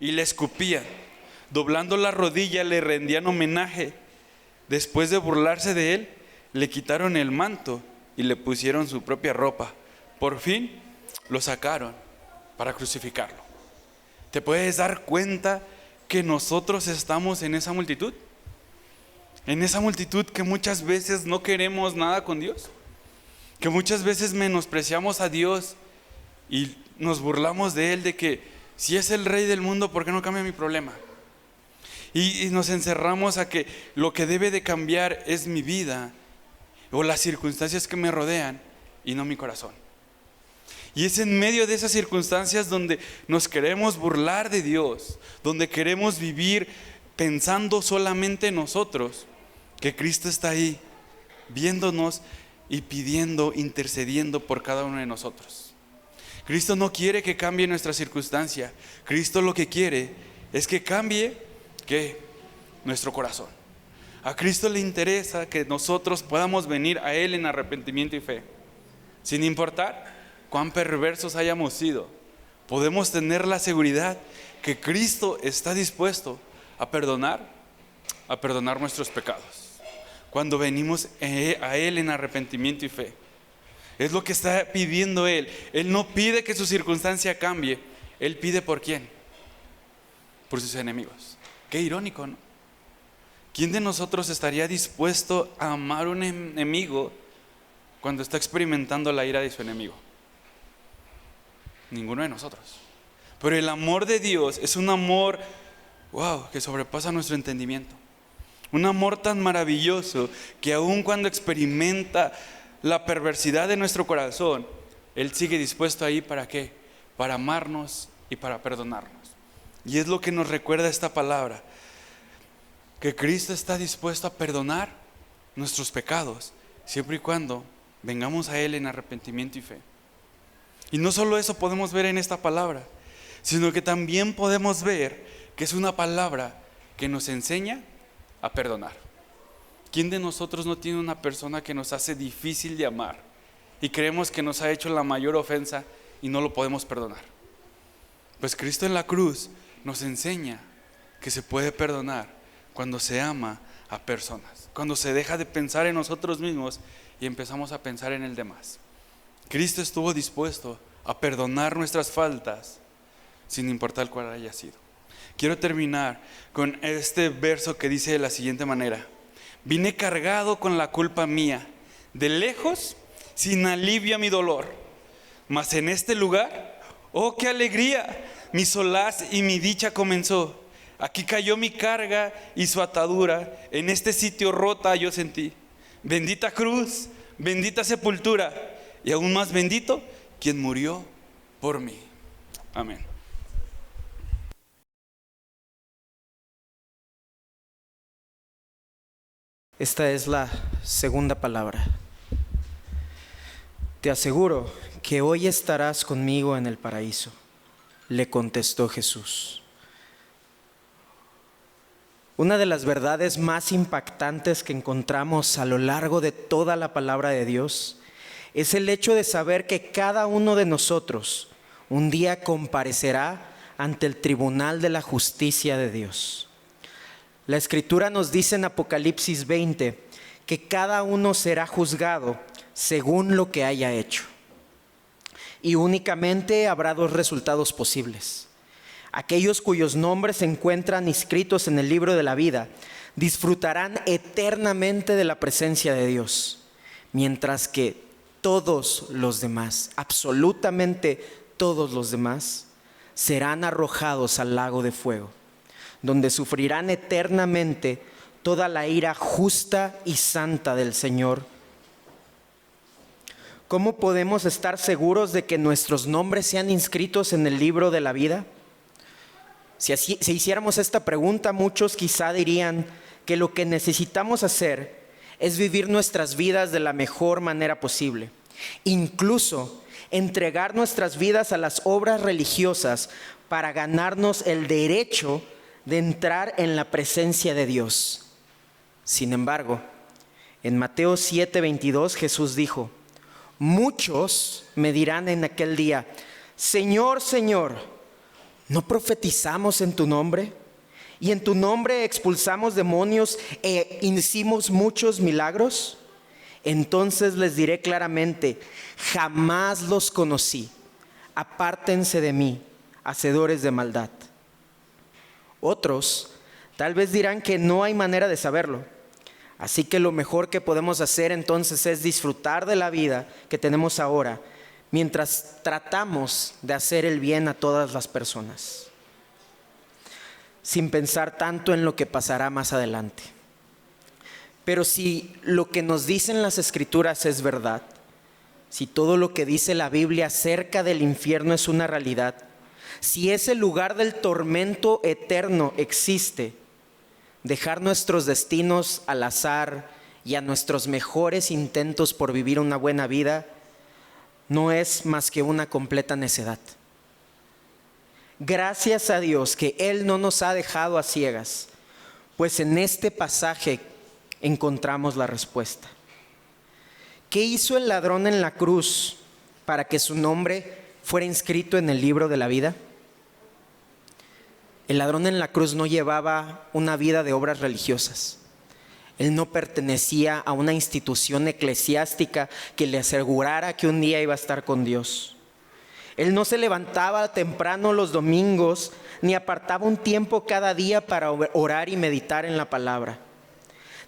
y le escupían. Doblando la rodilla le rendían homenaje. Después de burlarse de él, le quitaron el manto y le pusieron su propia ropa. Por fin lo sacaron para crucificarlo. ¿Te puedes dar cuenta que nosotros estamos en esa multitud? En esa multitud que muchas veces no queremos nada con Dios, que muchas veces menospreciamos a Dios y nos burlamos de Él, de que si es el Rey del mundo, ¿por qué no cambia mi problema? Y nos encerramos a que lo que debe de cambiar es mi vida o las circunstancias que me rodean y no mi corazón. Y es en medio de esas circunstancias donde nos queremos burlar de Dios, donde queremos vivir pensando solamente en nosotros, que Cristo está ahí viéndonos y pidiendo, intercediendo por cada uno de nosotros. Cristo no quiere que cambie nuestra circunstancia. Cristo lo que quiere es que cambie, ¿qué? Nuestro corazón. A Cristo le interesa que nosotros podamos venir a Él en arrepentimiento y fe. Sin importar cuán perversos hayamos sido, podemos tener la seguridad que Cristo está dispuesto a perdonar nuestros pecados. Cuando venimos a Él en arrepentimiento y fe, es lo que está pidiendo Él. Él no pide que su circunstancia cambie. Él pide ¿por quién? Por sus enemigos. Qué irónico, ¿no? ¿Quién de nosotros estaría dispuesto a amar a un enemigo cuando está experimentando la ira de su enemigo? Ninguno de nosotros. Pero el amor de Dios es un amor, que sobrepasa nuestro entendimiento. Un amor tan maravilloso que aun cuando experimenta la perversidad de nuestro corazón, Él sigue dispuesto ahí ¿para qué? Para amarnos y para perdonarnos. Y es lo que nos recuerda esta palabra, que Cristo está dispuesto a perdonar nuestros pecados, siempre y cuando vengamos a Él en arrepentimiento y fe. Y no solo eso podemos ver en esta palabra, sino que también podemos ver que es una palabra que nos enseña a perdonar. ¿Quién de nosotros no tiene una persona que nos hace difícil de amar y creemos que nos ha hecho la mayor ofensa y no lo podemos perdonar? Pues Cristo en la cruz nos enseña que se puede perdonar cuando se ama a personas, cuando se deja de pensar en nosotros mismos y empezamos a pensar en el demás. Cristo estuvo dispuesto a perdonar nuestras faltas sin importar cuál haya sido. Quiero terminar con este verso que dice de la siguiente manera: vine cargado con la culpa mía, de lejos, sin alivio a mi dolor. Mas en este lugar, ¡oh qué alegría! Mi solaz y mi dicha comenzó. Aquí cayó mi carga y su atadura, en este sitio rota yo sentí. Bendita cruz, bendita sepultura, y aún más bendito quien murió por mí. Amén. Esta es la segunda palabra. Te aseguro que hoy estarás conmigo en el paraíso, le contestó Jesús. Una de las verdades más impactantes que encontramos a lo largo de toda la palabra de Dios es el hecho de saber que cada uno de nosotros un día comparecerá ante el tribunal de la justicia de Dios. La Escritura nos dice en Apocalipsis 20 que cada uno será juzgado según lo que haya hecho. Y únicamente habrá dos resultados posibles. Aquellos cuyos nombres se encuentran inscritos en el libro de la vida disfrutarán eternamente de la presencia de Dios, mientras que todos los demás, absolutamente todos los demás, serán arrojados al lago de fuego, donde sufrirán eternamente toda la ira justa y santa del Señor. ¿Cómo podemos estar seguros de que nuestros nombres sean inscritos en el libro de la vida? Si hiciéramos esta pregunta, muchos quizá dirían que lo que necesitamos hacer es vivir nuestras vidas de la mejor manera posible. Incluso entregar nuestras vidas a las obras religiosas para ganarnos el derecho de entrar en la presencia de Dios. Sin embargo, en Mateo 7:22 Jesús dijo: muchos me dirán en aquel día: Señor, Señor, ¿No profetizamos en tu nombre? ¿Y en tu nombre expulsamos demonios e hicimos muchos milagros? Entonces les diré claramente: jamás los conocí. Apártense de mí, hacedores de maldad. Otros tal vez dirán que no hay manera de saberlo. Así que lo mejor que podemos hacer entonces es disfrutar de la vida que tenemos ahora, mientras tratamos de hacer el bien a todas las personas, sin pensar tanto en lo que pasará más adelante. Pero si lo que nos dicen las Escrituras es verdad, si todo lo que dice la Biblia acerca del infierno es una realidad, si ese lugar del tormento eterno existe, dejar nuestros destinos al azar y a nuestros mejores intentos por vivir una buena vida no es más que una completa necedad. Gracias a Dios que Él no nos ha dejado a ciegas, pues en este pasaje encontramos la respuesta. ¿Qué hizo el ladrón en la cruz para que su nombre fuera inscrito en el libro de la vida? El ladrón en la cruz no llevaba una vida de obras religiosas. Él no pertenecía a una institución eclesiástica que le asegurara que un día iba a estar con Dios. Él no se levantaba temprano los domingos, ni apartaba un tiempo cada día para orar y meditar en la palabra.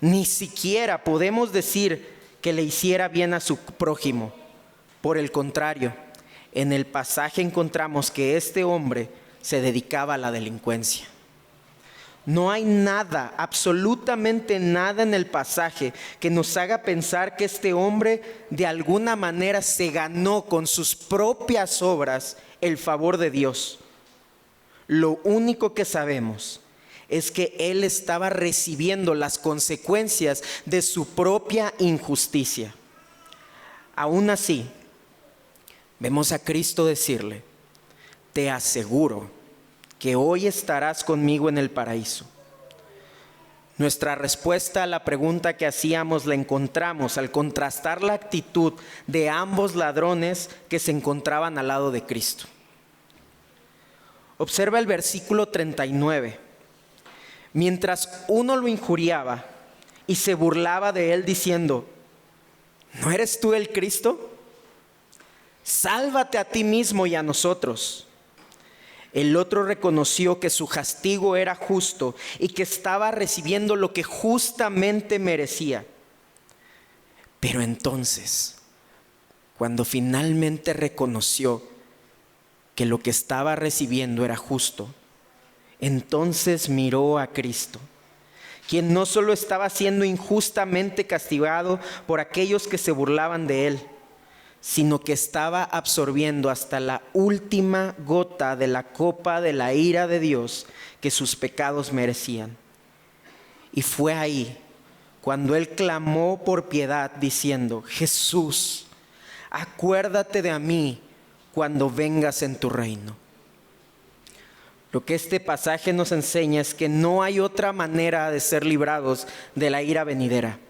Ni siquiera podemos decir que le hiciera bien a su prójimo. Por el contrario, en el pasaje encontramos que este hombre se dedicaba a la delincuencia. No hay nada, absolutamente nada en el pasaje que nos haga pensar que este hombre de alguna manera se ganó con sus propias obras el favor de Dios. Lo único que sabemos es que él estaba recibiendo las consecuencias de su propia injusticia. Aún así, vemos a Cristo decirle: te aseguro que hoy estarás conmigo en el paraíso. Nuestra respuesta a la pregunta que hacíamos la encontramos al contrastar la actitud de ambos ladrones que se encontraban al lado de Cristo. Observa el versículo 39. Mientras uno lo injuriaba y se burlaba de él diciendo: ¿no eres tú el Cristo? Sálvate a ti mismo y a nosotros. El otro reconoció que su castigo era justo y que estaba recibiendo lo que justamente merecía. Pero entonces, cuando finalmente reconoció que lo que estaba recibiendo era justo, entonces miró a Cristo, quien no solo estaba siendo injustamente castigado por aquellos que se burlaban de él, sino que estaba absorbiendo hasta la última gota de la copa de la ira de Dios que sus pecados merecían. Y fue ahí cuando él clamó por piedad diciendo: Jesús, acuérdate de mí cuando vengas en tu reino. Lo que este pasaje nos enseña es que no hay otra manera de ser librados de la ira venidera.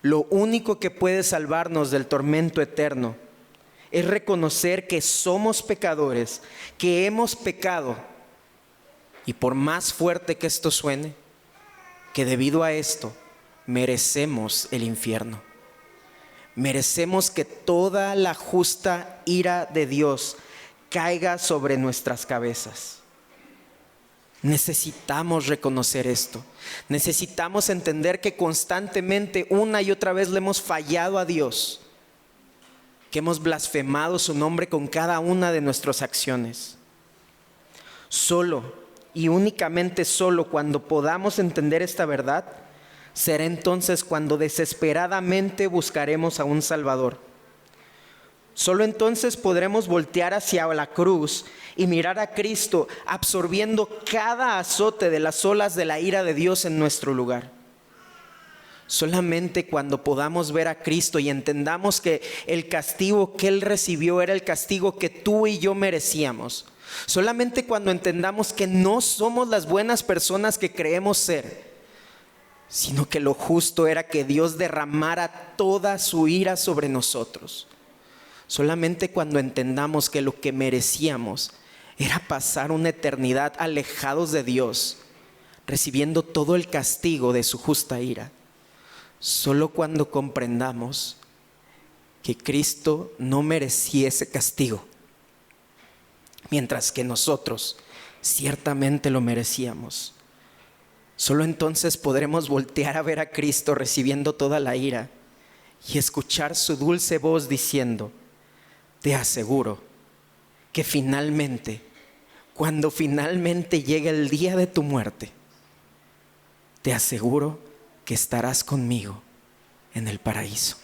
Lo único que puede salvarnos del tormento eterno es reconocer que somos pecadores, que hemos pecado, y por más fuerte que esto suene, que debido a esto merecemos el infierno. Merecemos que toda la justa ira de Dios caiga sobre nuestras cabezas. Necesitamos reconocer esto. Necesitamos entender que constantemente, una y otra vez, le hemos fallado a Dios, que hemos blasfemado su nombre con cada una de nuestras acciones. Solo y únicamente solo cuando podamos entender esta verdad, será entonces cuando desesperadamente buscaremos a un Salvador. Solo entonces podremos voltear hacia la cruz y mirar a Cristo absorbiendo cada azote de las olas de la ira de Dios en nuestro lugar. Solamente cuando podamos ver a Cristo y entendamos que el castigo que Él recibió era el castigo que tú y yo merecíamos. Solamente cuando entendamos que no somos las buenas personas que creemos ser, sino que lo justo era que Dios derramara toda su ira sobre nosotros. Solamente cuando entendamos que lo que merecíamos era pasar una eternidad alejados de Dios, recibiendo todo el castigo de su justa ira. Solo cuando comprendamos que Cristo no merecía ese castigo, mientras que nosotros ciertamente lo merecíamos, solo entonces podremos voltear a ver a Cristo recibiendo toda la ira y escuchar su dulce voz diciendo: te aseguro que finalmente, cuando finalmente llegue el día de tu muerte, te aseguro que estarás conmigo en el paraíso.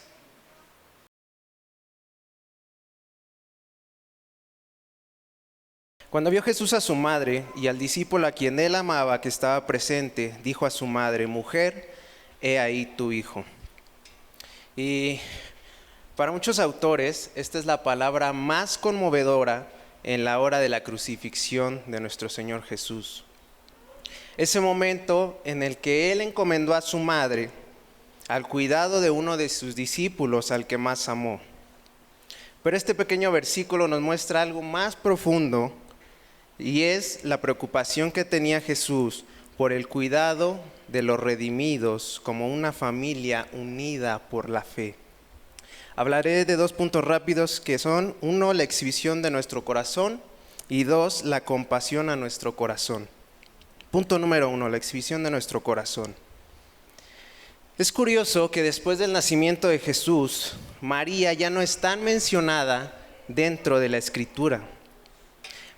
Cuando vio Jesús a su madre y al discípulo a quien él amaba que estaba presente, dijo a su madre: mujer, he ahí tu hijo. Y para muchos autores, esta es la palabra más conmovedora en la hora de la crucifixión de nuestro Señor Jesús. Ese momento en el que él encomendó a su madre al cuidado de uno de sus discípulos al que más amó. Pero este pequeño versículo nos muestra algo más profundo, y es la preocupación que tenía Jesús por el cuidado de los redimidos como una familia unida por la fe. Hablaré de 2 puntos rápidos que son: 1, la exhibición de nuestro corazón, y 2, la compasión a nuestro corazón. Punto número 1, la exhibición de nuestro corazón. Es curioso que después del nacimiento de Jesús, María ya no es tan mencionada dentro de la Escritura.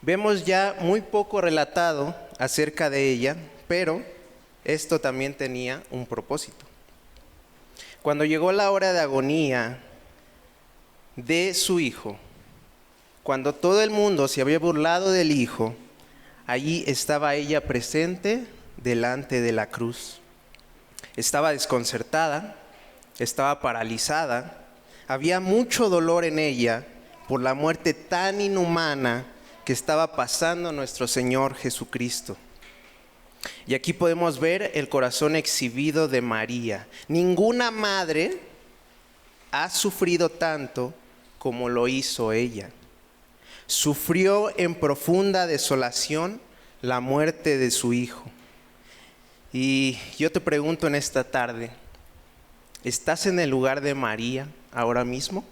Vemos ya muy poco relatado acerca de ella, pero esto también tenía un propósito. Cuando llegó la hora de agonía de su hijo, cuando todo el mundo se había burlado del hijo, allí estaba ella presente delante de la cruz. Estaba desconcertada, estaba paralizada, había mucho dolor en ella por la muerte tan inhumana que estaba pasando nuestro Señor Jesucristo. Y aquí podemos ver el corazón exhibido de María. Ninguna madre ha sufrido tanto como lo hizo ella. Sufrió en profunda desolación la muerte de su hijo. Y yo te pregunto en esta tarde, ¿estás en el lugar de María ahora mismo?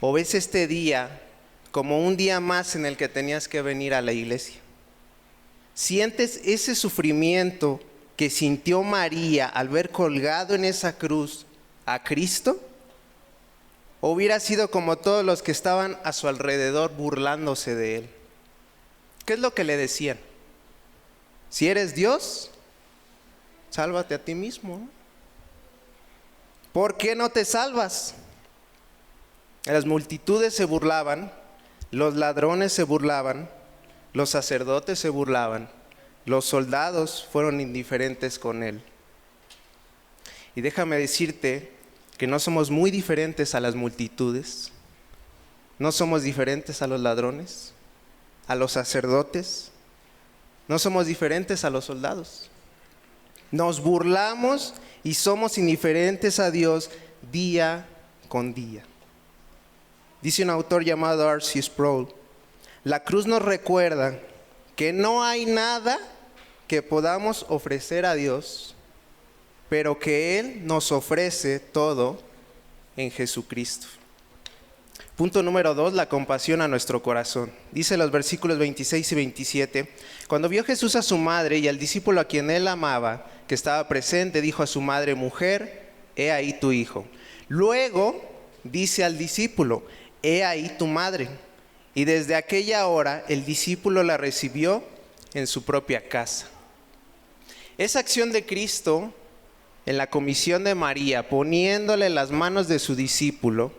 ¿O ves este día como un día más en el que tenías que venir a la iglesia? ¿Sientes ese sufrimiento que sintió María al ver colgado en esa cruz a Cristo? ¿O hubiera sido como todos los que estaban a su alrededor burlándose de él? ¿Qué es lo que le decían? Si eres Dios, sálvate a ti mismo. ¿Por qué no te salvas? Las multitudes se burlaban, los ladrones se burlaban, los sacerdotes se burlaban, los soldados fueron indiferentes con él. Y déjame decirte que no somos muy diferentes a las multitudes, no somos diferentes a los ladrones, a los sacerdotes, no somos diferentes a los soldados. Nos burlamos y somos indiferentes a Dios día con día. Dice un autor llamado R.C. Sproul: la cruz nos recuerda que no hay nada que podamos ofrecer a Dios, pero que Él nos ofrece todo en Jesucristo. Punto número 2, la compasión a nuestro corazón. Dice los versículos 26 y 27, cuando vio Jesús a su madre y al discípulo a quien él amaba, que estaba presente, dijo a su madre: mujer, he ahí tu hijo. Luego dice al discípulo: he ahí tu madre. Y desde aquella hora el discípulo la recibió en su propia casa. Esa acción de Cristo en la comisión de María, poniéndole las manos de su discípulo,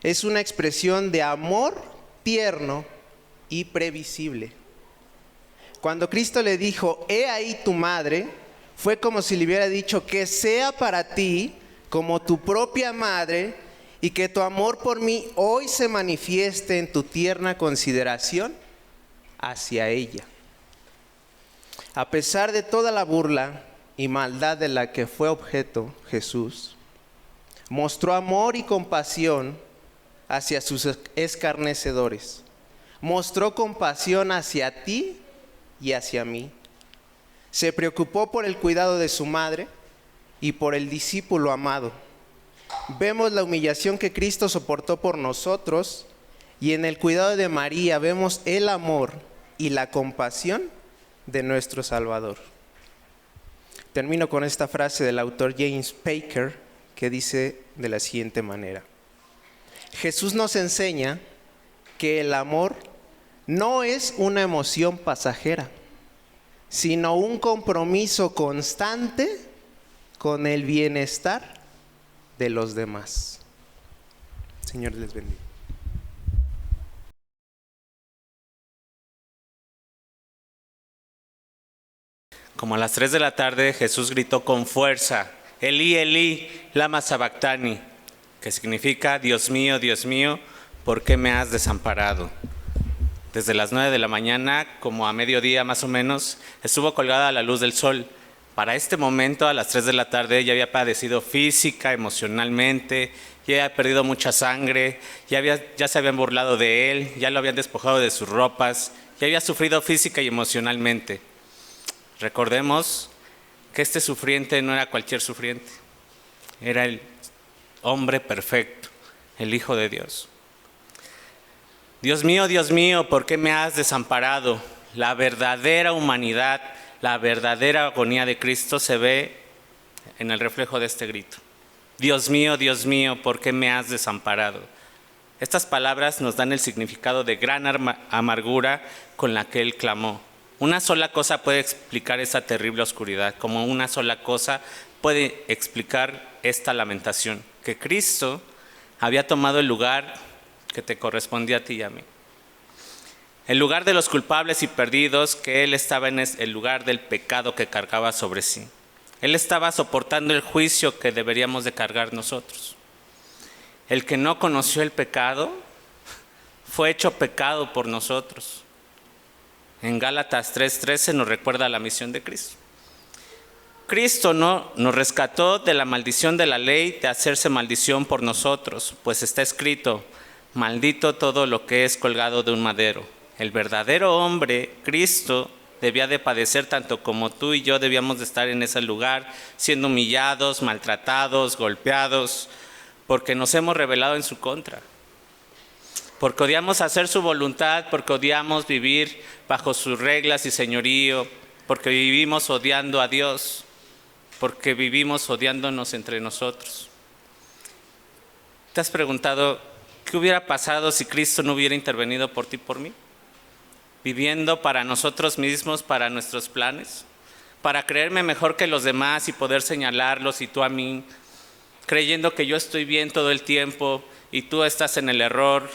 es una expresión de amor tierno y previsible. Cuando Cristo le dijo: he ahí tu madre, fue como si le hubiera dicho: que sea para ti como tu propia madre, y que tu amor por mí hoy se manifieste en tu tierna consideración hacia ella. A pesar de toda la burla y maldad de la que fue objeto Jesús, mostró amor y compasión hacia sus escarnecedores. mostró compasión hacia ti y hacia mí. Se preocupó por el cuidado de su madre y por el discípulo amado. Vemos la humillación que Cristo soportó por nosotros, y en el cuidado de María vemos el amor y la compasión de nuestro Salvador. Termino con esta frase del autor James Packer, que dice de la siguiente manera: Jesús nos enseña que el amor no es una emoción pasajera, sino un compromiso constante con el bienestar de los demás. Señor les bendiga. Como a las 3 de la tarde, Jesús gritó con fuerza: Elí, Elí, lama sabactani, que significa: Dios mío, ¿por qué me has desamparado? Desde las 9 de la mañana, como a mediodía más o menos, estuvo colgada a la luz del sol. Para este momento, a las 3 de la tarde, ya había padecido física, emocionalmente, ya había perdido mucha sangre, ya se habían burlado de él, ya lo habían despojado de sus ropas, ya había sufrido física y emocionalmente. Recordemos que este sufriente no era cualquier sufriente, era el hombre perfecto, el Hijo de Dios. Dios mío, ¿por qué me has desamparado? La verdadera humanidad, la verdadera agonía de Cristo se ve en el reflejo de este grito. Dios mío, ¿por qué me has desamparado? Estas palabras nos dan el significado de gran amargura con la que él clamó. Una sola cosa puede explicar esa terrible oscuridad, como una sola cosa puede explicar esta lamentación: que Cristo había tomado el lugar que te correspondía a ti y a mí. El lugar de los culpables y perdidos, que Él estaba en el lugar del pecado que cargaba sobre sí. Él estaba soportando el juicio que deberíamos de cargar nosotros. El que no conoció el pecado fue hecho pecado por nosotros. En Gálatas 3:13 nos recuerda la misión de Cristo. Cristo nos rescató de la maldición de la ley, de hacerse maldición por nosotros, pues está escrito: maldito todo lo que es colgado de un madero. El verdadero hombre, Cristo, debía de padecer tanto como tú y yo debíamos de estar en ese lugar, siendo humillados, maltratados, golpeados, porque nos hemos rebelado en su contra. Porque odiamos hacer su voluntad, porque odiamos vivir bajo sus reglas y señorío, porque vivimos odiando a Dios, porque vivimos odiándonos entre nosotros. ¿Te has preguntado qué hubiera pasado si Cristo no hubiera intervenido por ti y por mí? Viviendo para nosotros mismos, para nuestros planes, para creerme mejor que los demás y poder señalarlos y tú a mí, creyendo que yo estoy bien todo el tiempo y tú estás en el error.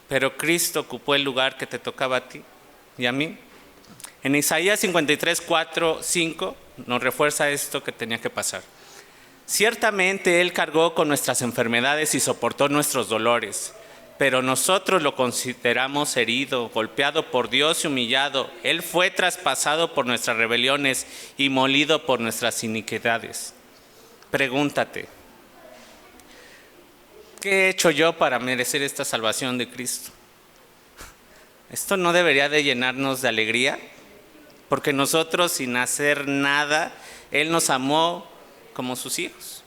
Pero Cristo ocupó el lugar que te tocaba a ti y a mí. En Isaías 53, 4, 5 nos refuerza esto que tenía que pasar. Ciertamente Él cargó con nuestras enfermedades y soportó nuestros dolores, pero nosotros lo consideramos herido, golpeado por Dios y humillado. Él fue traspasado por nuestras rebeliones y molido por nuestras iniquidades. Pregúntate: ¿qué he hecho yo para merecer esta salvación de Cristo? ¿Esto no debería de llenarnos de alegría? Porque nosotros, sin hacer nada, Él nos amó como sus hijos.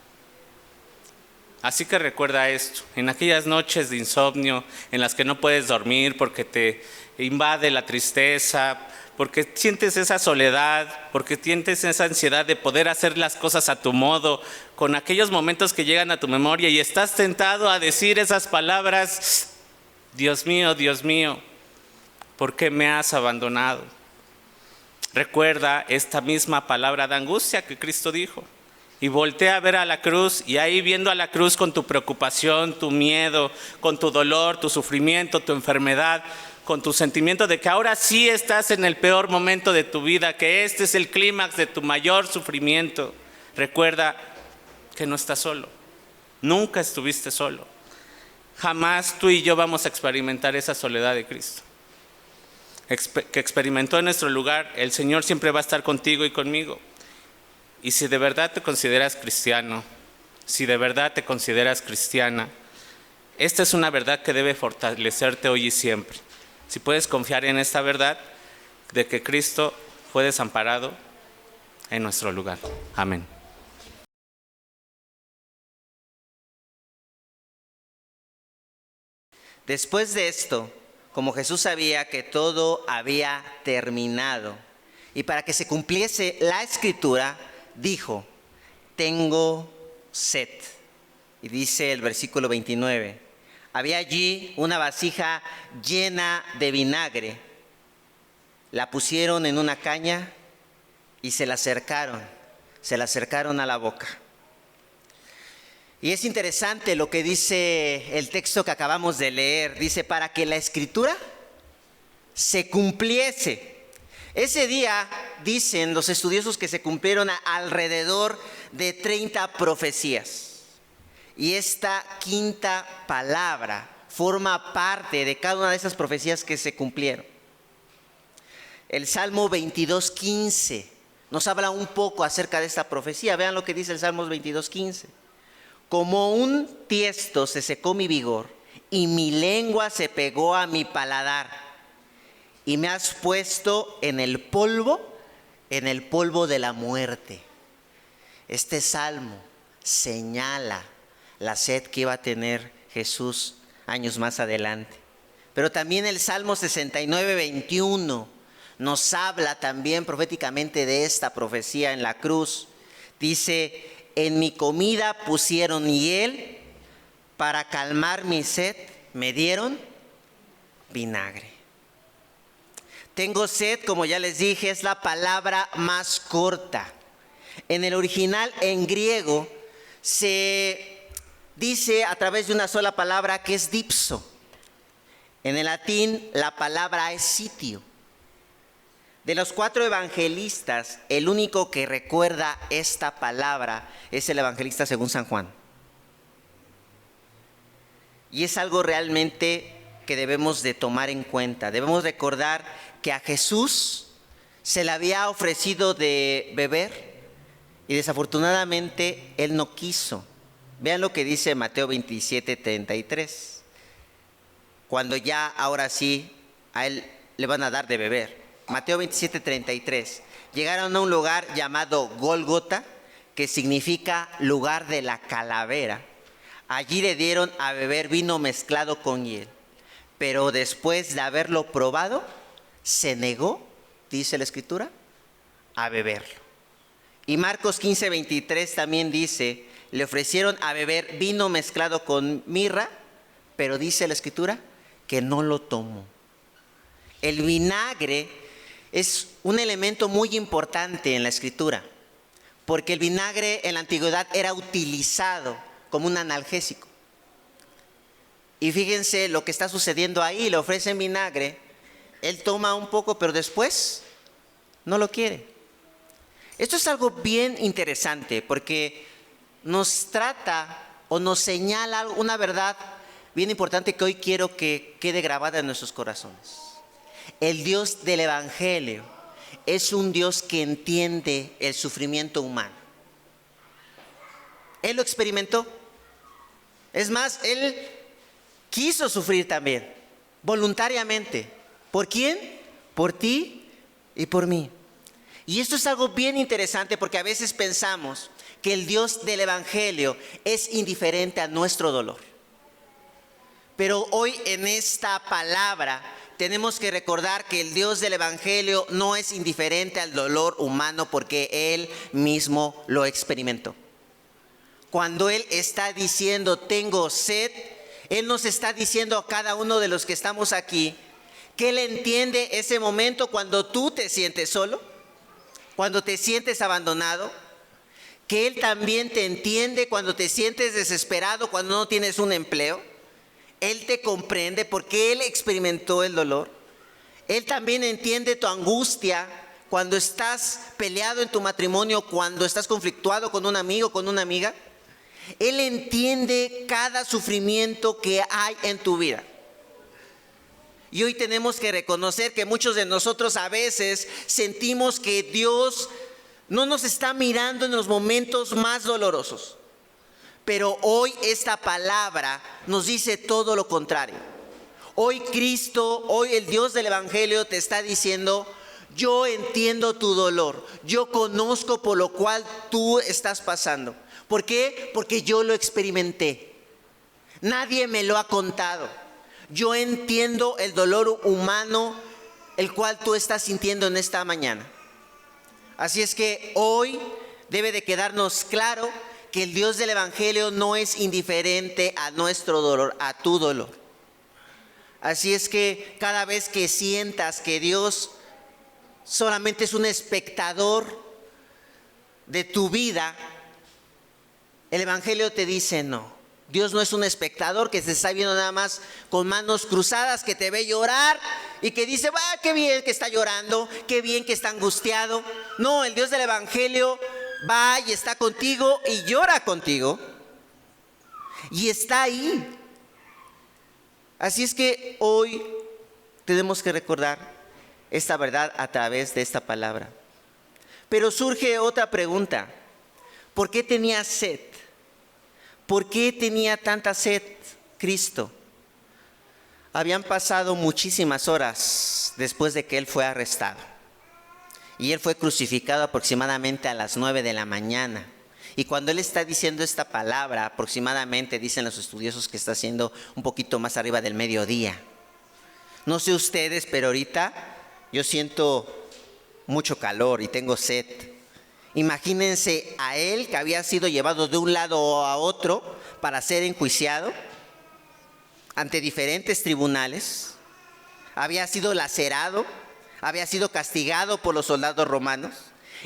Así que recuerda esto: en aquellas noches de insomnio en las que no puedes dormir porque te invade la tristeza, porque sientes esa soledad, porque sientes esa ansiedad de poder hacer las cosas a tu modo, con aquellos momentos que llegan a tu memoria y estás tentado a decir esas palabras: Dios mío, ¿por qué me has abandonado? Recuerda esta misma palabra de angustia que Cristo dijo. Y voltea a ver a la cruz, y ahí viendo a la cruz con tu preocupación, tu miedo, con tu dolor, tu sufrimiento, tu enfermedad, con tu sentimiento de que ahora sí estás en el peor momento de tu vida, que este es el clímax de tu mayor sufrimiento. Recuerda que no estás solo, nunca estuviste solo. Jamás tú y yo vamos a experimentar esa soledad de Cristo, que experimentó en nuestro lugar. El Señor siempre va a estar contigo y conmigo. Y si de verdad te consideras cristiano, si de verdad te consideras cristiana, esta es una verdad que debe fortalecerte hoy y siempre. Si puedes confiar en esta verdad de que Cristo fue desamparado en nuestro lugar. Amén. Después de esto, como Jesús sabía que todo había terminado, y para que se cumpliese la escritura, dijo: tengo sed. Y dice el versículo 29, había allí una vasija llena de vinagre. La pusieron en una caña y se la acercaron a la boca. Y es interesante lo que dice el texto que acabamos de leer. Dice, para que la escritura se cumpliese. Ese día, dicen los estudiosos, que se cumplieron alrededor de 30 profecías. Y esta quinta palabra forma parte de cada una de esas profecías que se cumplieron. El Salmo 22:15 nos habla un poco acerca de esta profecía. Vean lo que dice el Salmo 22:15. Como un tiesto se secó mi vigor y mi lengua se pegó a mi paladar. Y me has puesto en el polvo de la muerte. Este salmo señala la sed que iba a tener Jesús años más adelante. Pero también el Salmo 69:21 nos habla también proféticamente de esta profecía en la cruz. Dice, en mi comida pusieron hiel, para calmar mi sed me dieron vinagre. Tengo sed, como ya les dije, es la palabra más corta. En el original, en griego, se dice a través de una sola palabra que es dipso. En el latín, la palabra es sitio. De los 4 evangelistas, el único que recuerda esta palabra es el evangelista según San Juan. Y es algo realmente que debemos de tomar en cuenta. Debemos recordar que a Jesús se le había ofrecido de beber y desafortunadamente Él no quiso. Vean lo que dice Mateo 27:33. Cuando ya ahora sí a Él le van a dar de beber. Mateo 27:33. Llegaron a un lugar llamado Gólgota, que significa lugar de la calavera. Allí le dieron a beber vino mezclado con hiel. Pero después de haberlo probado, se negó, dice la Escritura, a beberlo. Y Marcos 15:23 también dice, le ofrecieron a beber vino mezclado con mirra, pero dice la Escritura que no lo tomó. El vinagre es un elemento muy importante en la Escritura, porque el vinagre en la antigüedad era utilizado como un analgésico. Y fíjense lo que está sucediendo ahí, le ofrecen vinagre, él toma un poco, pero después no lo quiere. Esto es algo bien interesante, porque nos trata o nos señala una verdad bien importante que hoy quiero que quede grabada en nuestros corazones. El Dios del Evangelio es un Dios que entiende el sufrimiento humano. Él lo experimentó. Es más, Él quiso sufrir también, voluntariamente. ¿Por quién? Por ti y por mí. Y esto es algo bien interesante, porque a veces pensamos que el Dios del Evangelio es indiferente a nuestro dolor. Pero hoy en esta palabra tenemos que recordar que el Dios del Evangelio no es indiferente al dolor humano, porque Él mismo lo experimentó. Cuando Él está diciendo tengo sed, Él nos está diciendo a cada uno de los que estamos aquí que Él entiende ese momento cuando tú te sientes solo, cuando te sientes abandonado, que Él también te entiende cuando te sientes desesperado, cuando no tienes un empleo. Él te comprende porque Él experimentó el dolor. Él también entiende tu angustia cuando estás peleado en tu matrimonio, cuando estás conflictuado con un amigo, con una amiga. Él entiende cada sufrimiento que hay en tu vida. Y hoy tenemos que reconocer que muchos de nosotros a veces sentimos que Dios no nos está mirando en los momentos más dolorosos. Pero hoy esta palabra nos dice todo lo contrario. Hoy Cristo, hoy el Dios del Evangelio te está diciendo: yo entiendo tu dolor, yo conozco por lo cual tú estás pasando. ¿Por qué? Porque yo lo experimenté. Nadie me lo ha contado. Yo entiendo el dolor humano el cual tú estás sintiendo en esta mañana. Así es que hoy debe de quedarnos claro que el Dios del Evangelio no es indiferente a nuestro dolor, a tu dolor. Así es que cada vez que sientas que Dios solamente es un espectador de tu vida, el Evangelio te dice: no, Dios no es un espectador que se está viendo nada más con manos cruzadas, que te ve llorar y que dice: qué bien que está llorando, qué bien que está angustiado. No, el Dios del Evangelio va y está contigo y llora contigo y está ahí. Así es que hoy tenemos que recordar esta verdad a través de esta palabra. Pero surge otra pregunta: ¿por qué tenía sed? ¿Por qué tenía tanta sed Cristo? Habían pasado muchísimas horas después de que Él fue arrestado. Y Él fue crucificado aproximadamente a las 9 de la mañana. Y cuando Él está diciendo esta palabra, aproximadamente, dicen los estudiosos, que está siendo un poquito más arriba del mediodía. No sé ustedes, pero ahorita yo siento mucho calor y tengo sed. Imagínense a Él, que había sido llevado de un lado a otro para ser enjuiciado ante diferentes tribunales. Había sido lacerado, había sido castigado por los soldados romanos.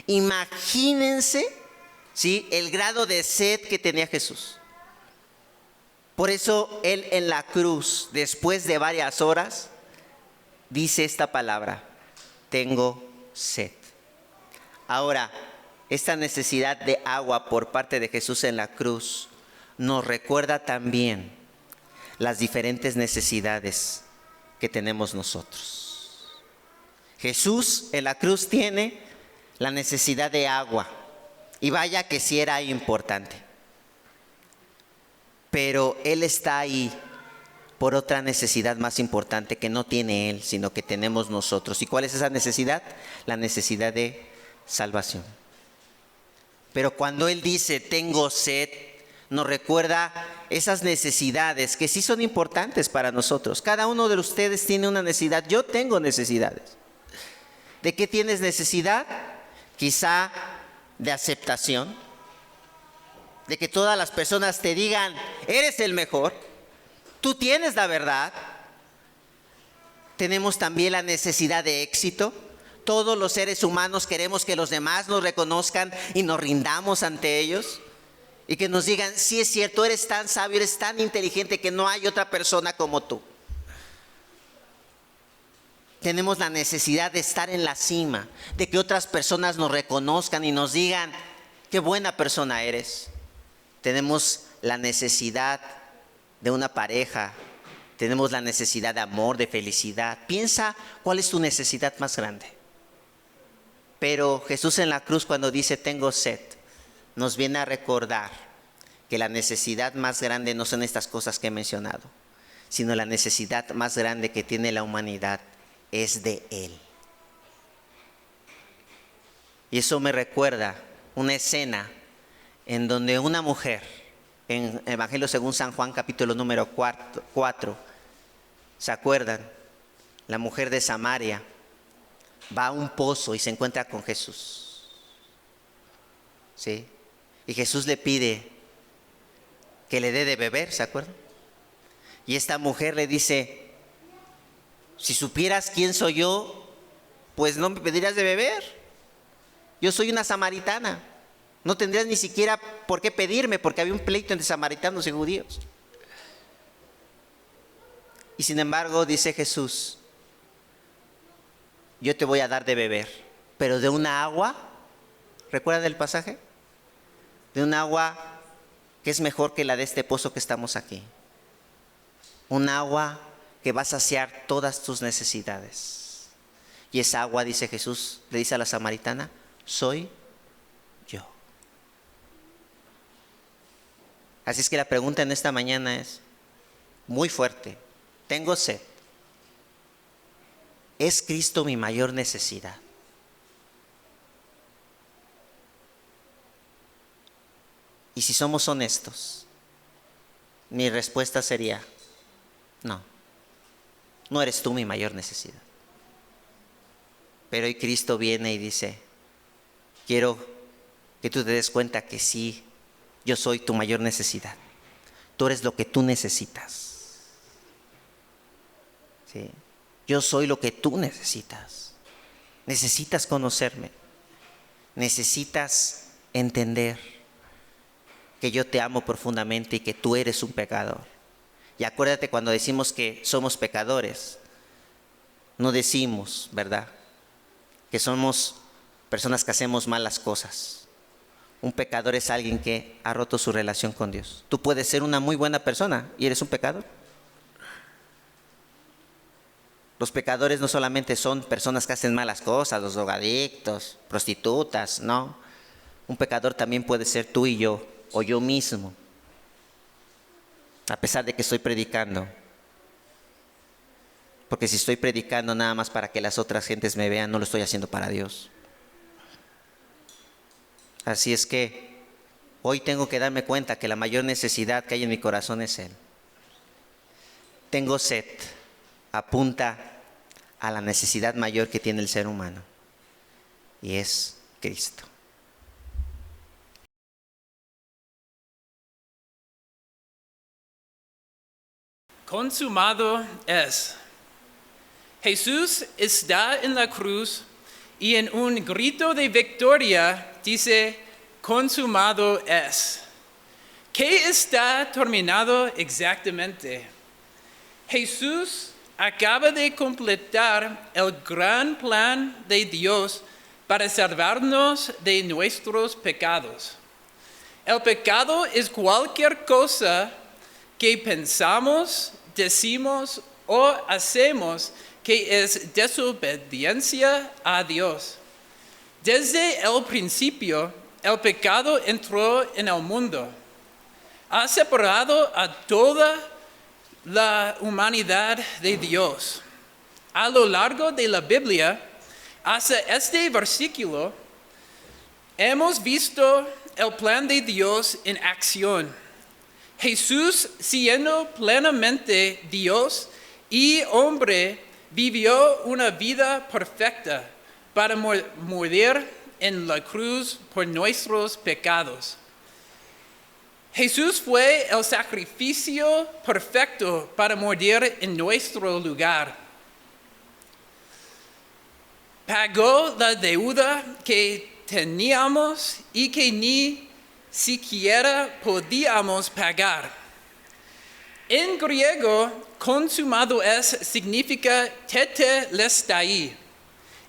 Imagínense, ¿sí?, el grado de sed que tenía Jesús. Por eso Él en la cruz, después de varias horas, dice esta palabra: tengo sed. Ahora, esta necesidad de agua por parte de Jesús en la cruz nos recuerda también las diferentes necesidades que tenemos nosotros. Jesús en la cruz tiene la necesidad de agua, y vaya que sí era importante. Pero Él está ahí por otra necesidad más importante que no tiene Él, sino que tenemos nosotros. ¿Y cuál es esa necesidad? La necesidad de salvación. Pero cuando Él dice tengo sed, nos recuerda esas necesidades que sí son importantes para nosotros. Cada uno de ustedes tiene una necesidad. Yo tengo necesidades. ¿De qué tienes necesidad? Quizá de aceptación, de que todas las personas te digan: eres el mejor, tú tienes la verdad. Tenemos también la necesidad de éxito. Todos los seres humanos queremos que los demás nos reconozcan y nos rindamos ante ellos, y que nos digan: sí, es cierto, eres tan sabio, eres tan inteligente que no hay otra persona como tú. Tenemos la necesidad de estar en la cima, de que otras personas nos reconozcan y nos digan: qué buena persona eres. Tenemos la necesidad de una pareja, tenemos la necesidad de amor, de felicidad. Piensa cuál es tu necesidad más grande. Pero Jesús en la cruz, cuando dice tengo sed, nos viene a recordar que la necesidad más grande no son estas cosas que he mencionado, sino la necesidad más grande que tiene la humanidad es de Él. Y eso me recuerda una escena en donde una mujer, en el Evangelio según San Juan, capítulo número 4, ¿se acuerdan? La mujer de Samaria va a un pozo y se encuentra con Jesús, ¿sí? Y Jesús le pide que le dé de beber, ¿se acuerdan? Y esta mujer le dice: si supieras quién soy yo, pues no me pedirías de beber. Yo soy una samaritana. No tendrías ni siquiera por qué pedirme, porque había un pleito entre samaritanos y judíos. Y sin embargo, dice Jesús: yo te voy a dar de beber, pero de una agua, ¿recuerdan el pasaje? De un agua que es mejor que la de este pozo que estamos aquí. Un agua que va a saciar todas tus necesidades. Y esa agua, dice Jesús, le dice a la samaritana: soy yo. Así es que la pregunta en esta mañana es muy fuerte: tengo sed. ¿es Cristo mi mayor necesidad? Y si somos honestos, mi respuesta sería, no, no eres tú mi mayor necesidad. Pero hoy Cristo viene y dice, quiero que tú te des cuenta que sí, yo soy tu mayor necesidad. Tú eres lo que tú necesitas. ¿Sí? Yo soy lo que tú necesitas. Necesitas conocerme. Necesitas entender que yo te amo profundamente y que tú eres un pecador. Y acuérdate, cuando decimos que somos pecadores, no decimos, ¿verdad?, que somos personas que hacemos malas cosas. Un pecador es alguien que ha roto su relación con Dios. Tú puedes ser una muy buena persona y eres un pecador. Los pecadores no solamente son personas que hacen malas cosas, los drogadictos, prostitutas, no. Un pecador también puede ser tú y yo, o yo mismo, a pesar de que estoy predicando. Porque si estoy predicando nada más para que las otras gentes me vean, no lo estoy haciendo para Dios. Así es que hoy tengo que darme cuenta que la mayor necesidad que hay en mi corazón es Él. Tengo sed, apunta a la necesidad mayor que tiene el ser humano, y es Cristo. Consumado es. Jesús está en la cruz y en un grito de victoria dice, consumado es. ¿Qué está terminado exactamente? Jesús acaba de completar el gran plan de Dios para salvarnos de nuestros pecados. El pecado es cualquier cosa que pensamos, decimos o hacemos que es desobediencia a Dios. Desde el principio, el pecado entró en el mundo. Ha separado a toda la humanidad de Dios. A lo largo de la Biblia, hasta este versículo, hemos visto el plan de Dios en acción. Jesús, siendo plenamente Dios y hombre, vivió una vida perfecta para morir en la cruz por nuestros pecados. Jesús fue el sacrificio perfecto para morir en nuestro lugar. Pagó la deuda que teníamos y que ni siquiera podíamos pagar. En griego, consumado es significa tetelestai.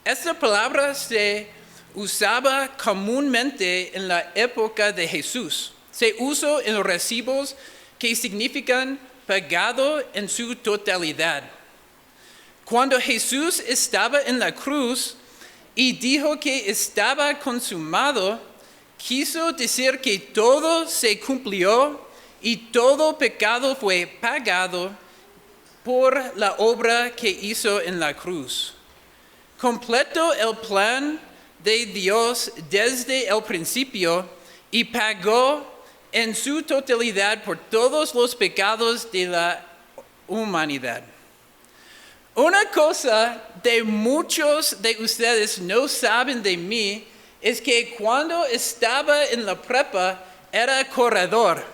Esta palabra se usaba comúnmente en la época de Jesús. Se usó en los recibos que significan pagado en su totalidad. Cuando Jesús estaba en la cruz y dijo que estaba consumado, quiso decir que todo se cumplió y todo pecado fue pagado por la obra que hizo en la cruz. Completó el plan de Dios desde el principio y pagó en su totalidad por todos los pecados de la humanidad. Una cosa de muchos de ustedes no saben de mí es que cuando estaba en la prepa era corredor.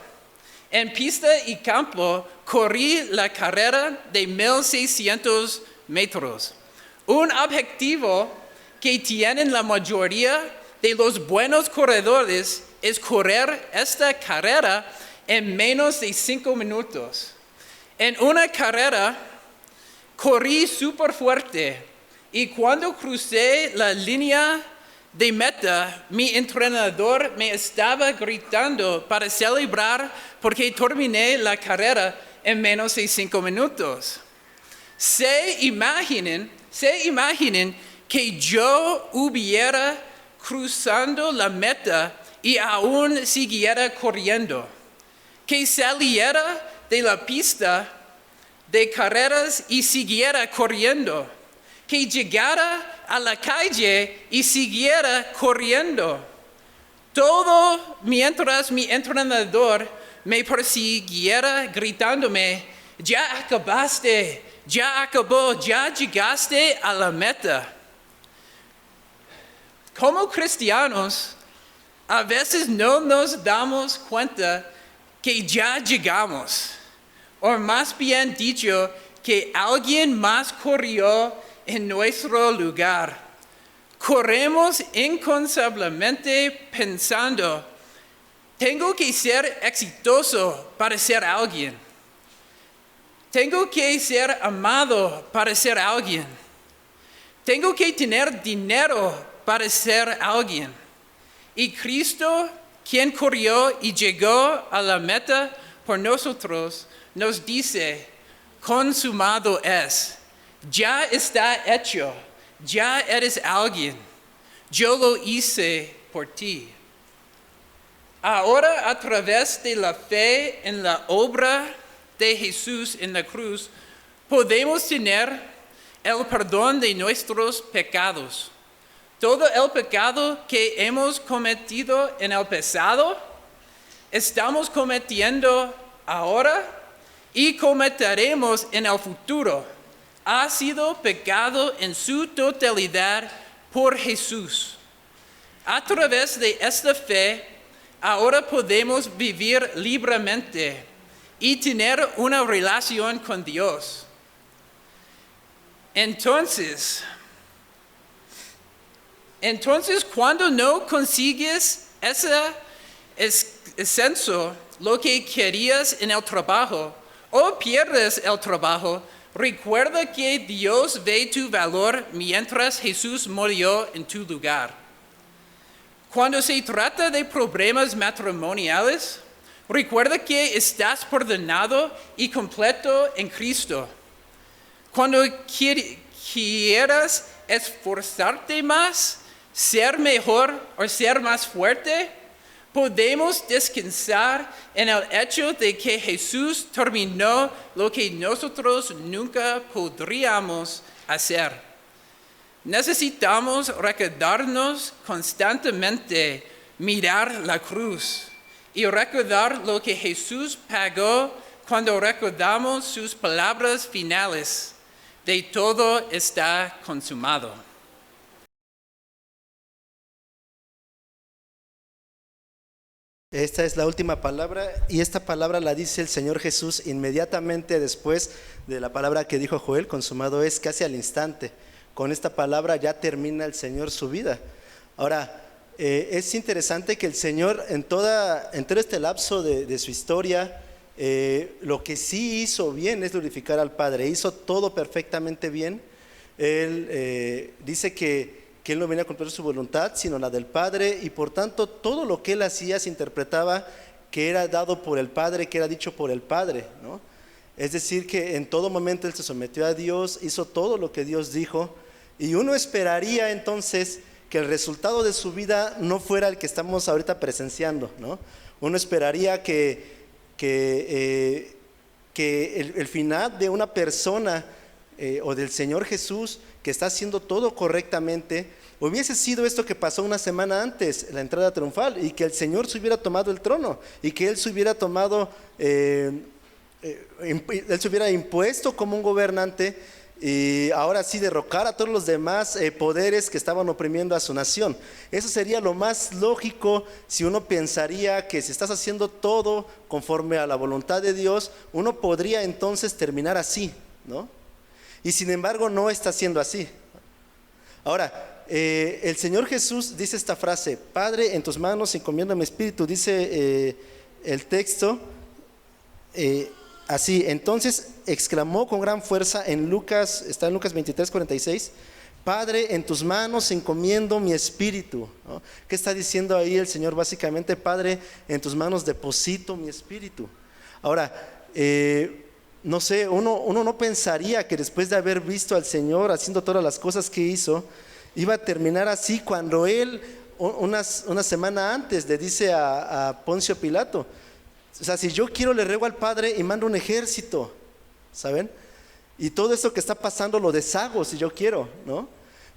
En pista y campo corrí la carrera de 1,600 metros. Un objetivo que tienen la mayoría de los buenos corredores es correr esta carrera en menos de 5 minutos. En una carrera corrí súper fuerte y cuando crucé la línea de meta, mi entrenador me estaba gritando para celebrar porque terminé la carrera en menos de 5 minutos. Se imaginen que yo hubiera cruzado la meta y aún siguiera corriendo, que saliera de la pista de carreras y siguiera corriendo. que llegara a la calle y siguiera corriendo. Todo mientras mi entrenador me persiguiera gritándome, ya acabaste, ya acabó, ya llegaste a la meta. Como cristianos, a veces no nos damos cuenta que ya llegamos, o más bien dicho, que alguien más corrió en nuestro lugar. Corremos incansablemente pensando, tengo que ser exitoso para ser alguien. Tengo que ser amado para ser alguien. Tengo que tener dinero para ser alguien. Y Cristo, quien corrió y llegó a la meta por nosotros, nos dice, consumado es, ya está hecho, ya eres alguien, yo lo hice por ti. Ahora, a través de la fe en la obra de Jesús en la cruz, podemos tener el perdón de nuestros pecados. Todo el pecado que hemos cometido en el pasado, estamos cometiendo ahora y cometeremos en el futuro. Ha sido pecado en su totalidad por Jesús. A través de esta fe, ahora podemos vivir libremente y tener una relación con Dios. Entonces, cuando no consigues ese ascenso, lo que querías en el trabajo, o pierdes el trabajo, recuerda que Dios ve tu valor mientras Jesús murió en tu lugar. Cuando se trata de problemas matrimoniales, recuerda que estás perdonado y completo en Cristo. Cuando quieras esforzarte más, ser mejor o ser más fuerte, podemos descansar en el hecho de que Jesús terminó lo que nosotros nunca podríamos hacer. Necesitamos recordarnos constantemente, mirar la cruz y recordar lo que Jesús pagó cuando recordamos sus palabras finales de todo está consumado. Esta es la última palabra y esta palabra la dice el Señor Jesús inmediatamente después de la palabra que dijo Joel, consumado es, casi al instante. Con esta palabra ya termina el Señor su vida. Ahora, es interesante que el Señor en todo este lapso de su historia, lo que sí hizo bien es glorificar al Padre, hizo todo perfectamente bien. Él dice que Él no venía a cumplir su voluntad, sino la del Padre, y por tanto todo lo que Él hacía se interpretaba que era dado por el Padre, que era dicho por el Padre, ¿no? Es decir, que en todo momento Él se sometió a Dios, hizo todo lo que Dios dijo, y uno esperaría entonces que el resultado de su vida no fuera el que estamos ahorita presenciando, ¿no? Uno esperaría que el final de una persona o del Señor Jesús que está haciendo todo correctamente hubiese sido esto que pasó una semana antes, la entrada triunfal, y que el Señor se hubiera tomado el trono y que Él se hubiera tomado, Él se hubiera impuesto como un gobernante y ahora sí derrocar a todos los demás poderes que estaban oprimiendo a su nación. Eso sería lo más lógico si uno pensaría que si estás haciendo todo conforme a la voluntad de Dios, uno podría entonces terminar así, ¿no? Y sin embargo no está siendo así. Ahora, el Señor Jesús dice esta frase: Padre, en tus manos encomiendo mi espíritu, dice el texto así. Entonces exclamó con gran fuerza en Lucas, está en Lucas 23:46, Padre, en tus manos encomiendo mi espíritu, ¿no? ¿Qué está diciendo ahí el Señor? Básicamente, Padre, en tus manos deposito mi espíritu. Ahora, no sé, uno no pensaría que después de haber visto al Señor haciendo todas las cosas que hizo, iba a terminar así cuando Él, una semana antes, le dice a Poncio Pilato, o sea, si yo quiero le ruego al Padre y mando un ejército, ¿saben? Y todo esto que está pasando lo deshago si yo quiero, ¿no?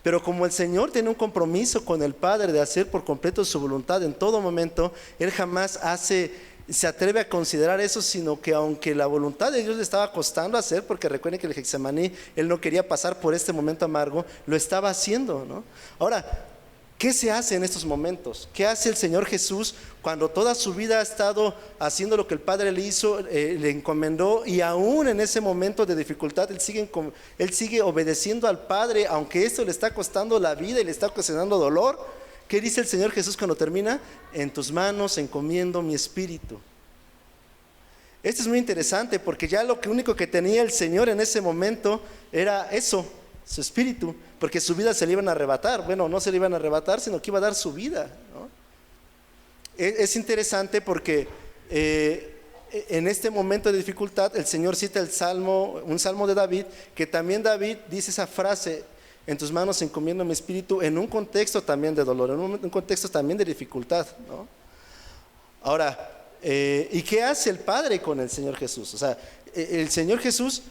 Pero como el Señor tiene un compromiso con el Padre de hacer por completo su voluntad en todo momento, Él jamás se atreve a considerar eso, sino que aunque la voluntad de Dios le estaba costando hacer, porque recuerden que el Getsemaní, Él no quería pasar por este momento amargo, lo estaba haciendo, ¿no? Ahora, ¿qué se hace en estos momentos? ¿Qué hace el Señor Jesús cuando toda su vida ha estado haciendo lo que el Padre le hizo, le encomendó, y aún en ese momento de dificultad él sigue obedeciendo al Padre, aunque esto le está costando la vida y le está ocasionando dolor? ¿Qué dice el Señor Jesús cuando termina? En tus manos encomiendo mi espíritu. Esto es muy interesante porque ya lo único que tenía el Señor en ese momento era eso, su espíritu, porque su vida se le iban a arrebatar. Bueno, no se le iban a arrebatar, sino que iba a dar su vida, ¿no? Es interesante porque en este momento de dificultad el Señor cita un salmo de David, que también David dice esa frase: en tus manos encomiendo mi espíritu, en un contexto también de dolor, en un contexto también de dificultad, ¿no? Ahora, ¿y qué hace el Padre con el Señor Jesús? O sea, el Señor Jesús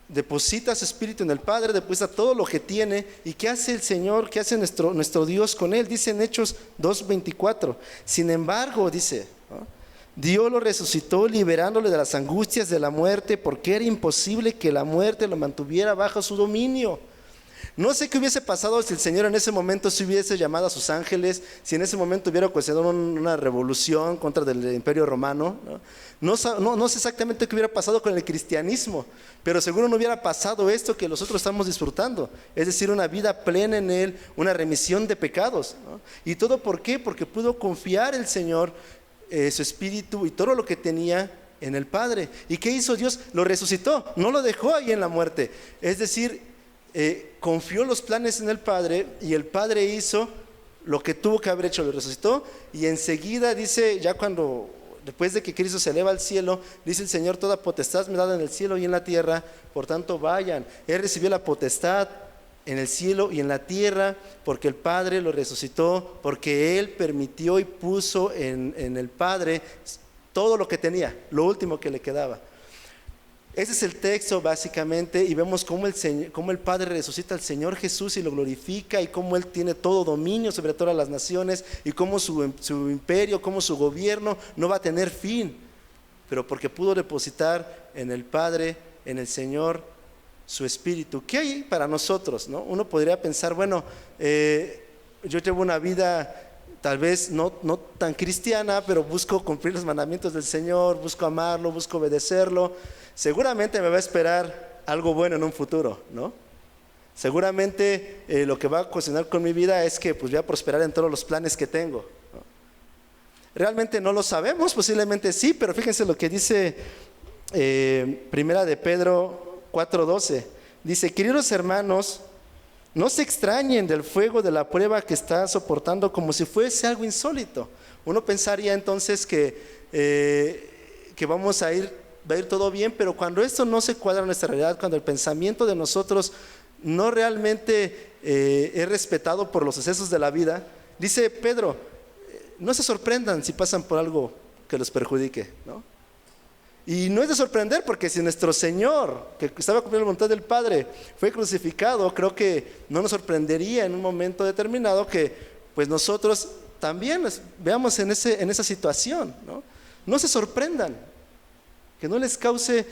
deposita su espíritu en el Padre, deposita todo lo que tiene. ¿Y qué hace el Señor? ¿Qué hace nuestro Dios con él? Dice en Hechos 2:24, sin embargo, dice, ¿no?, Dios lo resucitó liberándole de las angustias de la muerte, porque era imposible que la muerte lo mantuviera bajo su dominio. No sé qué hubiese pasado si el Señor en ese momento se hubiese llamado a sus ángeles, si en ese momento hubiera ocasionado una revolución contra el Imperio Romano, ¿no? No sé exactamente qué hubiera pasado con el cristianismo, pero seguro no hubiera pasado esto que nosotros estamos disfrutando, es decir, una vida plena en Él, una remisión de pecados, ¿no? ¿Y todo por qué? Porque pudo confiar el Señor, su espíritu y todo lo que tenía en el Padre. ¿Y qué hizo Dios? Lo resucitó, no lo dejó ahí en la muerte. Es decir, confió los planes en el Padre, y el Padre hizo lo que tuvo que haber hecho, lo resucitó. Y enseguida dice, ya después de que Cristo se eleva al cielo, dice el Señor: toda potestad me dada en el cielo y en la tierra, por tanto vayan. Él recibió la potestad en el cielo y en la tierra porque el Padre lo resucitó, porque Él permitió y puso en el Padre todo lo que tenía, lo último que le quedaba. Ese es el texto básicamente, y vemos cómo el Padre resucita al Señor Jesús y lo glorifica, y cómo Él tiene todo dominio sobre todas las naciones, y cómo su imperio, cómo su gobierno no va a tener fin, pero porque pudo depositar en el Padre, en el Señor, su espíritu. ¿Qué hay para nosotros, no? Uno podría pensar, bueno, yo llevo una vida tal vez no tan cristiana, pero busco cumplir los mandamientos del Señor, busco amarlo, busco obedecerlo. Seguramente me va a esperar algo bueno en un futuro, ¿no? Seguramente lo que va a ocasionar con mi vida es que pues voy a prosperar en todos los planes que tengo, ¿no? Realmente no lo sabemos, posiblemente sí, pero fíjense lo que dice Primera de Pedro 4:12. Dice: queridos hermanos, no se extrañen del fuego de la prueba que está soportando como si fuese algo insólito. Uno pensaría entonces que va a ir todo bien, pero cuando esto no se cuadra en nuestra realidad, cuando el pensamiento de nosotros no realmente es respetado por los excesos de la vida, dice Pedro, no se sorprendan si pasan por algo que los perjudique, ¿no? Y no es de sorprender, porque si nuestro Señor, que estaba cumpliendo la voluntad del Padre, fue crucificado, creo que no nos sorprendería en un momento determinado que pues nosotros también nos veamos en esa situación, ¿no? No se sorprendan, que no les cause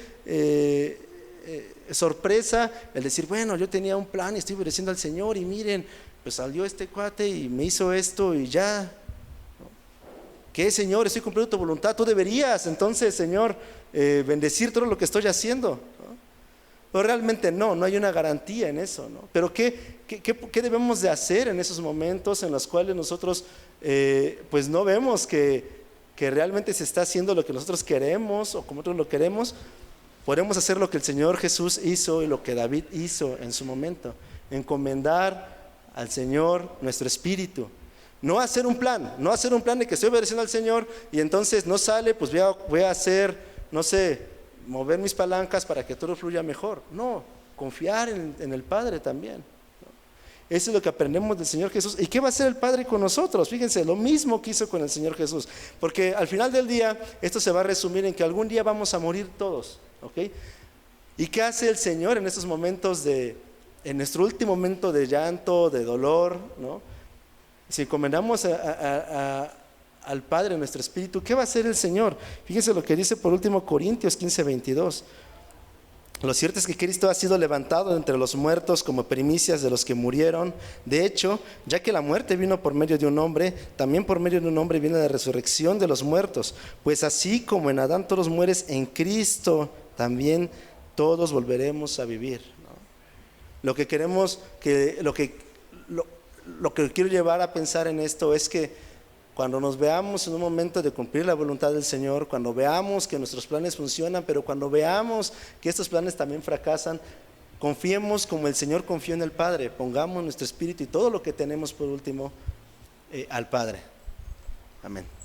sorpresa el decir, bueno, yo tenía un plan y estoy obedeciendo al Señor, y miren, pues salió este cuate y me hizo esto y ya, ¿no? ¿Qué, Señor? Estoy cumpliendo tu voluntad, tú deberías entonces, Señor, bendecir todo lo que estoy haciendo, ¿no? Pero realmente no hay una garantía en eso, ¿no? Pero ¿qué debemos de hacer en esos momentos en los cuales nosotros pues no vemos que realmente se está haciendo lo que nosotros queremos o como nosotros lo queremos? Podemos hacer lo que el Señor Jesús hizo y lo que David hizo en su momento: encomendar al Señor nuestro espíritu. No hacer un plan de que estoy obedeciendo al Señor y entonces no sale, pues voy a hacer, no sé, mover mis palancas para que todo fluya mejor. No, confiar en el Padre también, ¿no? Eso es lo que aprendemos del Señor Jesús. ¿Y qué va a hacer el Padre con nosotros? Fíjense, lo mismo que hizo con el Señor Jesús, porque al final del día esto se va a resumir en que algún día vamos a morir todos, ¿ok? ¿Y qué hace el Señor en estos momentos en nuestro último momento de llanto, de dolor, ¿no? Si encomendamos al Padre en nuestro espíritu, ¿qué va a hacer el Señor? Fíjense lo que dice por último Corintios 15:22. Lo cierto es que Cristo ha sido levantado de entre los muertos como primicias de los que murieron. De hecho, ya que la muerte vino por medio de un hombre, también por medio de un hombre viene la resurrección de los muertos. Pues así como en Adán todos mueren, en Cristo también todos volveremos a vivir, ¿no? Lo que quiero llevar a pensar en esto es que cuando nos veamos en un momento de cumplir la voluntad del Señor, cuando veamos que nuestros planes funcionan, pero cuando veamos que estos planes también fracasan, confiemos como el Señor confió en el Padre, pongamos nuestro espíritu y todo lo que tenemos por último al Padre. Amén.